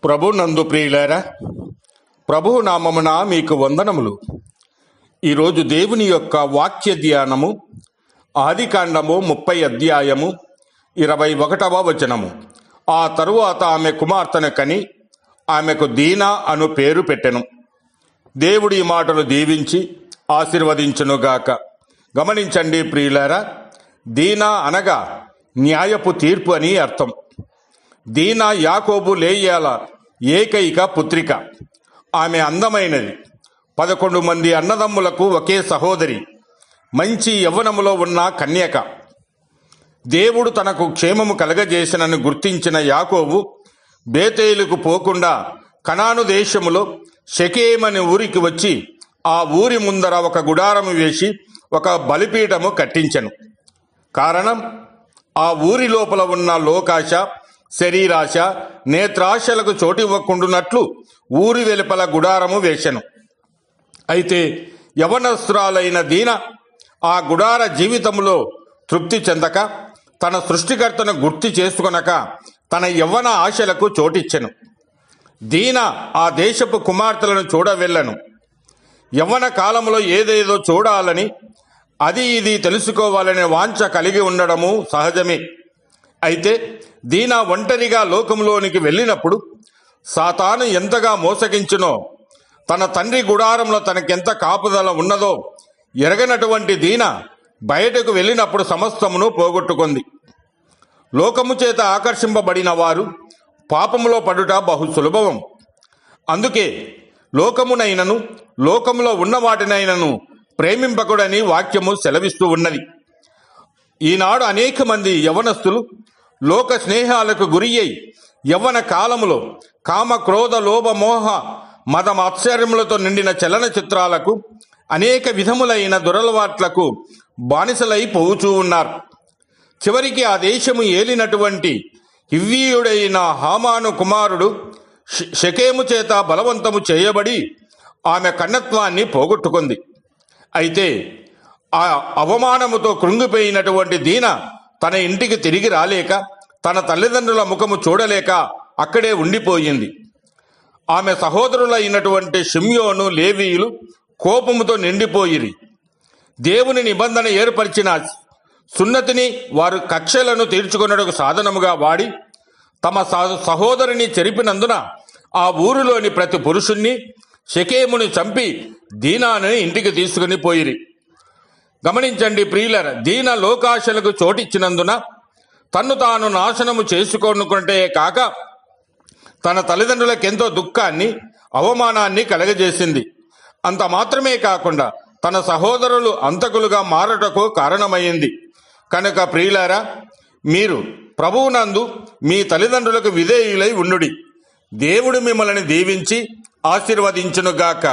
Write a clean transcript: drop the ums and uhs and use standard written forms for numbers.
ప్రభు నందు ప్రియులారా, ప్రభువు నామమున మీకు వందనములు. ఈరోజు దేవుని యొక్క వాక్య ధ్యానము ఆదికాండము 30 అధ్యాయము 21వ వచనము. ఆ తరువాత ఆమె కుమార్తెను కని ఆమెకు దీనా అను పేరు పెట్టెను. దేవుడి మాటలు దీవించి ఆశీర్వదించునుగాక. గమనించండి ప్రియులారా, దీనా అనగా న్యాయపు తీర్పు అని అర్థం. దీనా యాకోబు లేయాల ఏకైక పుత్రిక. ఆమె అందమైనది. 11 మంది అన్నదమ్ములకు ఒకే సహోదరి. మంచి యవ్వనములో ఉన్న కన్యక. దేవుడు తనకు క్షేమము కలగజేసినని గుర్తించిన యాకోబు బేతేలుకు పోకుండా కనాను దేశములో షెకెమని ఊరికి వచ్చి ఆ ఊరి ముందర ఒక గుడారము వేసి ఒక బలిపీఠము కట్టించెను. కారణం, ఆ ఊరి లోపల ఉన్న లోకాశ, శరీరాశ, నేత్రాశలకు చోటివ్వకుండునట్లు ఊరి వెలుపల గుడారము వేశెను. అయితే యవనస్తురాలైన దీన ఆ గుడార జీవితంలో తృప్తి చెందక తన సృష్టికర్తను గుర్తు చేసుకొనక తన యవ్వన ఆశలకు చోటిచ్చెను. దీన ఆ దేశపు కుమార్తెలను చూడవెళ్ళను. యవ్వన కాలంలో ఏదేదో చూడాలని, అది ఇది తెలుసుకోవాలనే వాంఛ కలిగి ఉండడము సహజమే. అయితే దీనా ఒంటరిగా లోకంలోనికి వెళ్ళినప్పుడు సాతాను ఎంతగా మోసగించునో, తన తండ్రి గుడారంలో తనకెంత కాపుదల ఉన్నదో ఎరగనటువంటి దీనా బయటకు వెళ్ళినప్పుడు సమస్తమును పోగొట్టుకుంది. లోకము చేత ఆకర్షింపబడిన వారు పాపములో పడుట బహు సులభం. అందుకే లోకమునైనను లోకములో ఉన్న వాటినైనను ప్రేమింపకుడని వాక్యము సెలవిస్తూ ఉన్నది. ఈనాడు అనేక మంది యవనస్తులు లోక స్నేహాలకు గురి అయి యవ్వన కాలములో కామ, క్రోధ, లోభ, మోహ, మద, ఆశ్చర్యములతో నిండిన చలనచిత్రాలకు, అనేక విధములైన దురలవాట్లకు బానిసలై పోవుచూ ఉన్నారు. చివరికి ఆ దేశము ఏలినటువంటి హివ్వీయుడైన హామాను కుమారుడు షెకెము చేత బలవంతము చేయబడి ఆమె కన్నత్వాన్ని పోగొట్టుకుంది. అయితే ఆ అవమానముతో కృంగిపోయినటువంటి దీన తన ఇంటికి తిరిగి రాలేక, తన తల్లిదండ్రుల ముఖము చూడలేక అక్కడే ఉండిపోయింది. ఆమె సహోదరులైనటువంటి షిమ్యోను, లేవీయులు కోపముతో నిండిపోయిరి. దేవుని నిబంధన ఏర్పరిచిన సున్నతిని వారు కక్షలను తీర్చుకున్నకు సాధనముగా వాడి తమ సహోదరుని చెరిపినందున ఆ ఊరిలోని ప్రతి పురుషుణ్ణి, షెకెముని చంపి దీనాను ఇంటికి తీసుకుని పోయిరి. గమనించండి ప్రియులర, దీన లోకాశలకు చోటిచ్చినందున తన్ను తాను నాశనము చేసుకొనుకుంటే కాక తన తల్లిదండ్రులకెంతో దుఃఖాన్ని, అవమానాన్ని కలగజేసింది. అంత మాత్రమే కాకుండా తన సహోదరులు అంతకులుగా మారటకు కారణమైంది. కనుక ప్రియులారా, మీరు ప్రభువునందు మీ తల్లిదండ్రులకు విధేయులై ఉండుడి. దేవుడు మిమ్మల్ని దీవించి ఆశీర్వదించునుగాక.